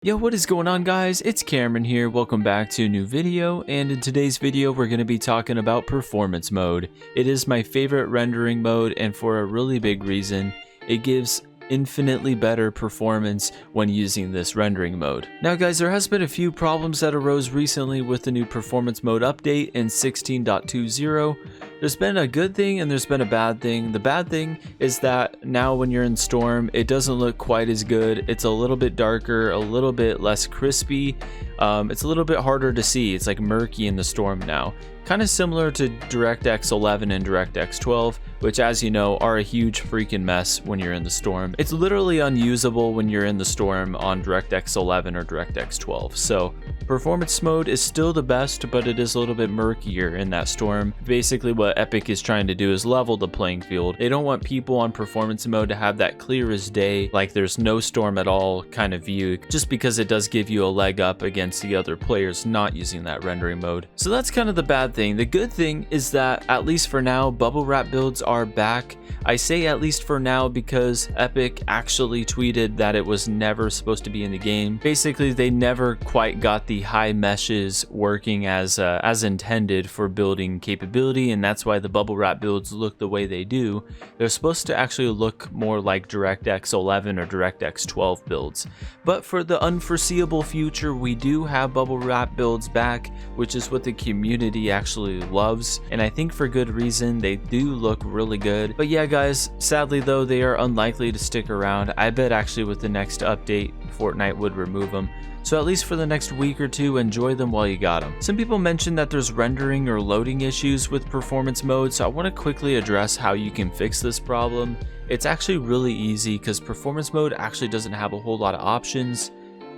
Yo, what is going on, guys? It's Cameron here. Welcome back to a new video, and in today's video we're going to be talking about performance mode. It is my favorite rendering mode, and for a really big reason. It gives infinitely better performance when using this rendering mode. Now guys, there has been a few problems that arose recently with the new performance mode update in 16.20. There's been a good thing and there's been a bad thing. The bad thing is that now when you're in Storm, it doesn't look quite as good. It's a little bit darker, a little bit less crispy. It's a little bit harder to see. It's like murky in the Storm now. Kind of similar to DirectX 11 and DirectX 12, which, as you know, are a huge freaking mess when you're in the Storm. It's literally unusable when you're in the Storm on DirectX 11 or DirectX 12. So performance mode is still the best, but it is a little bit murkier in that Storm. Basically what Epic is trying to do is level the playing field. They don't want people on performance mode to have that clear as day, like there's no Storm at all kind of view, just because it does give you a leg up against the other players not using that rendering mode. So that's kind of the bad thing. The good thing is that, at least for now, bubble wrap builds are back. I say at least for now because Epic actually tweeted that it was never supposed to be in the game. Basically, they never quite got the high meshes working as intended for building capability, and that's why the bubble wrap builds look the way they do. They're supposed to actually look more like DirectX 11 or DirectX 12 builds. But for the unforeseeable future, we do have bubble wrap builds back, which is what the community actually loves, and I think for good reason. They do look really good. But yeah guys, sadly though, they are unlikely to stick around. I bet actually with the next update Fortnite would remove them. So at least for the next week or two, enjoy them while you got them. Some people mentioned that there's rendering or loading issues with performance mode, so I want to quickly address how you can fix this problem. It's actually really easy because performance mode actually doesn't have a whole lot of options.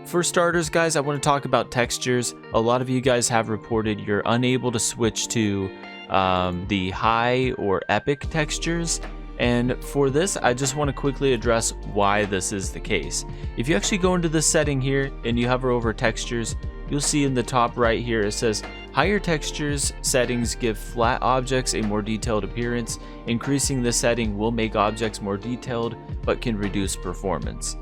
For starters guys, I want to talk about textures. A lot of you guys have reported you're unable to switch to the high or epic textures, and for this I just want to quickly address why this is the case. If you actually go into the setting here and you hover over textures, you'll see in the top right here it says higher textures settings give flat objects a more detailed appearance. Increasing this setting will make objects more detailed but can reduce performance.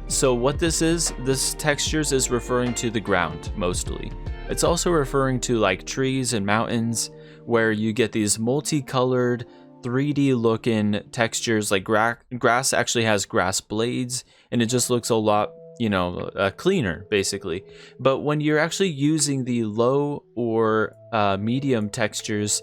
So what this textures is referring to the ground mostly. It's also referring to like trees and mountains, where you get these multicolored 3D looking textures. Like grass actually has grass blades, and it just looks a lot, cleaner basically. But when you're actually using the low or medium textures,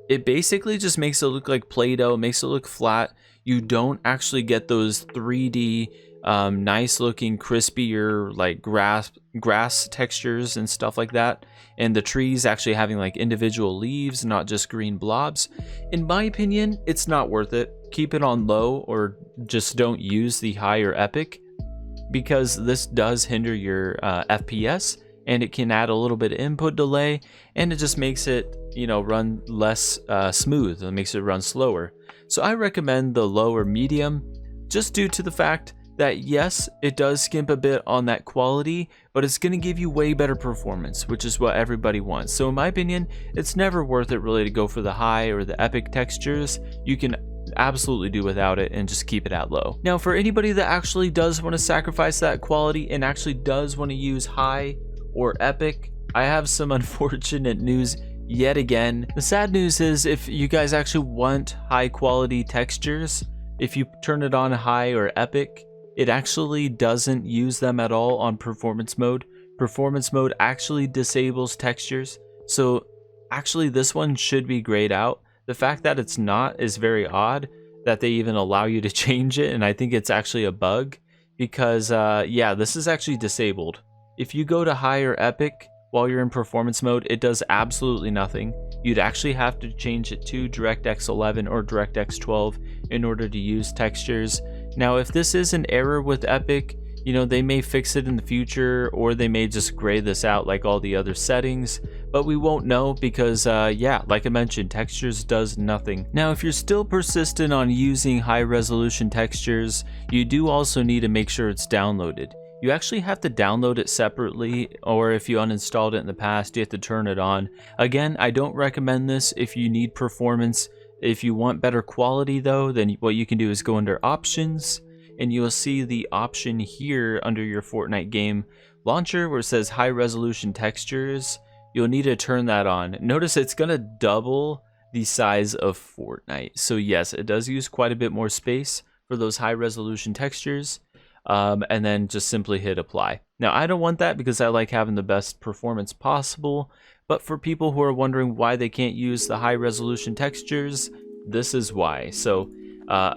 it basically just makes it look like Play-Doh, makes it look flat. You don't actually get those 3D nice looking crispier like grass textures and stuff like that, and the trees actually having like individual leaves, not just green blobs. In my opinion, it's not worth it. Keep it on low or just don't use the high or epic, because this does hinder your FPS, and it can add a little bit of input delay, and it just makes it run less smooth. It makes it run slower. So I recommend the low or medium, just due to the fact that yes, it does skimp a bit on that quality, but it's going to give you way better performance, which is what everybody wants. So in my opinion, it's never worth it really to go for the high or the epic textures. You can absolutely do without it and just keep it at low. Now for anybody that actually does want to sacrifice that quality and actually does want to use high or epic, I have some unfortunate news yet again. The sad news is, if you guys actually want high quality textures, if you turn it on high or epic, it actually doesn't use them at all on performance mode. Performance mode actually disables textures. So actually this one should be grayed out. The fact that it's not is very odd, that they even allow you to change it, and I think it's actually a bug, because yeah, this is actually disabled. If you go to high or epic while you're in performance mode, it does absolutely nothing. You'd actually have to change it to DirectX 11 or DirectX 12 in order to use textures. Now if this is an error with Epic, they may fix it in the future, or they may just gray this out like all the other settings, but we won't know because yeah, like I mentioned, textures does nothing. Now if you're still persistent on using high resolution textures, you do also need to make sure it's downloaded. You actually have to download it separately, or if you uninstalled it in the past, you have to turn it on. Again, I don't recommend this if you need performance. If you want better quality though, then what you can do is go under options, and you'll see the option here under your Fortnite game launcher where it says high resolution textures. You'll need to turn that on. Notice it's gonna double the size of Fortnite. So yes, it does use quite a bit more space for those high resolution textures. And then just simply hit apply. Now I don't want that because I like having the best performance possible, but for people who are wondering why they can't use the high resolution textures, this is why. So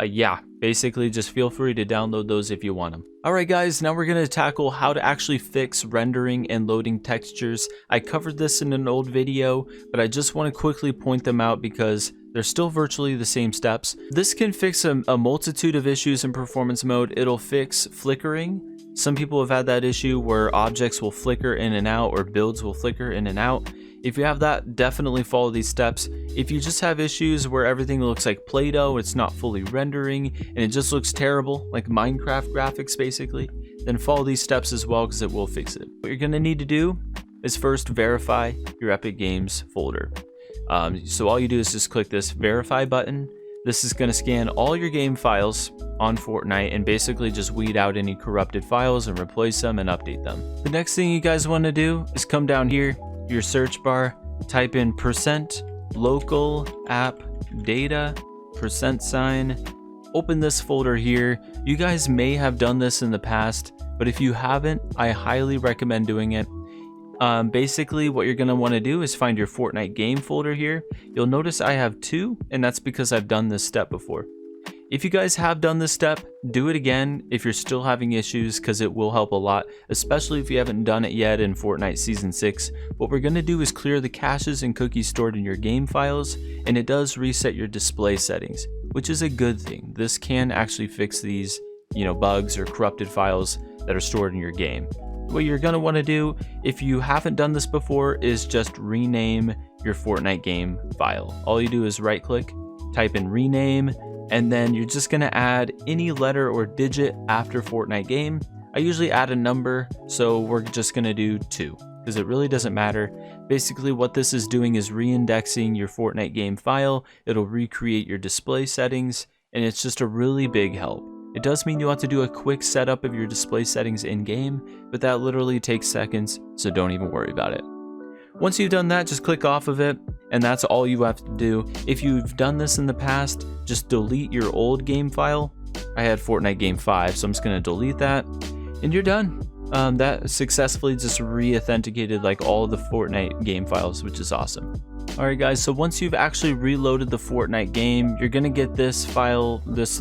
yeah, basically just feel free to download those if you want them. Alright guys, now we're going to tackle how to actually fix rendering and loading textures. I covered this in an old video, but I just want to quickly point them out because they're still virtually the same steps. This can fix a multitude of issues in performance mode. It'll fix flickering. Some people have had that issue where objects will flicker in and out or builds will flicker in and out. If you have that, definitely follow these steps. If you just have issues where everything looks like Play-Doh, it's not fully rendering, and it just looks terrible, like Minecraft graphics basically, then follow these steps as well because it will fix it. What you're going to need to do is first verify your Epic Games folder. So all you do is just click this verify button. This is going to scan all your game files on Fortnite and basically just weed out any corrupted files and replace them and update them. The next thing you guys want to do is come down here, your search bar, type in %local app data %, open this folder here. You guys may have done this in the past, but if you haven't, I highly recommend doing it. Basically what you're going to want to do is find your Fortnite game folder here. You'll notice I have 2, and that's because I've done this step before. If you guys have done this step, do it again if you're still having issues because it will help a lot, especially if you haven't done it yet in Fortnite Season 6. What we're going to do is clear the caches and cookies stored in your game files, and it does reset your display settings, which is a good thing. This can actually fix these, bugs or corrupted files that are stored in your game. What you're going to want to do, if you haven't done this before, is just rename your Fortnite game file. All you do is right click, type in rename, and then you're just going to add any letter or digit after Fortnite game. I usually add a number, so we're just going to do 2 because it really doesn't matter. Basically what this is doing is re-indexing your Fortnite game file. It'll recreate your display settings, and it's just a really big help. It does mean you'll have to do a quick setup of your display settings in game, but that literally takes seconds, so don't even worry about it. Once you've done that, just click off of it, and that's all you have to do. If you've done this in the past, just delete your old game file. I had Fortnite Game 5, so I'm just going to delete that, and you're done. That successfully just re-authenticated like all of the Fortnite game files, which is awesome. Alright guys, so once you've actually reloaded the Fortnite game, you're going to get this file, this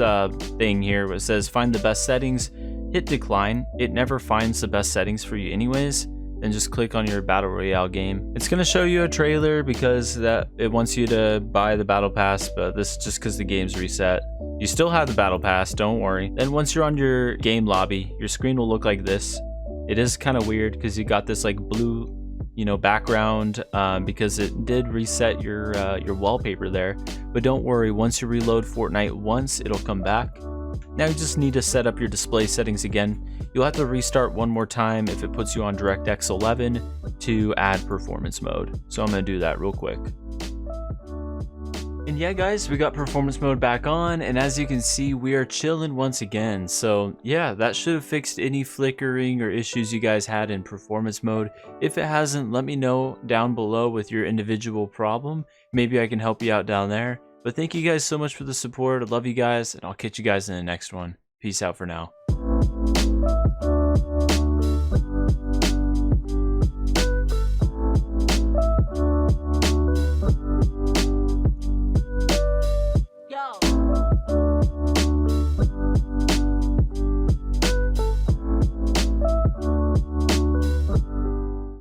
thing here where it says find the best settings. Hit decline. It never finds the best settings for you anyways. Then just click on your Battle Royale game. It's going to show you a trailer because it wants you to buy the Battle Pass, but this is just because the game's reset. You still have the Battle Pass, don't worry. Then once you're on your game lobby, your screen will look like this. It is kind of weird because you got this like blue background because it did reset your wallpaper there, but don't worry, once you reload Fortnite once, it'll come back. Now you just need to set up your display settings again. You'll have to restart one more time if it puts you on DirectX 11 to add performance mode. So I'm going to do that real quick. And yeah guys, we got performance mode back on, and as you can see, we are chilling once again. So yeah, that should have fixed any flickering or issues you guys had in performance mode. If it hasn't, let me know down below with your individual problem. Maybe I can help you out down there. But thank you guys so much for the support. I love you guys, and I'll catch you guys in the next one. Peace out for now.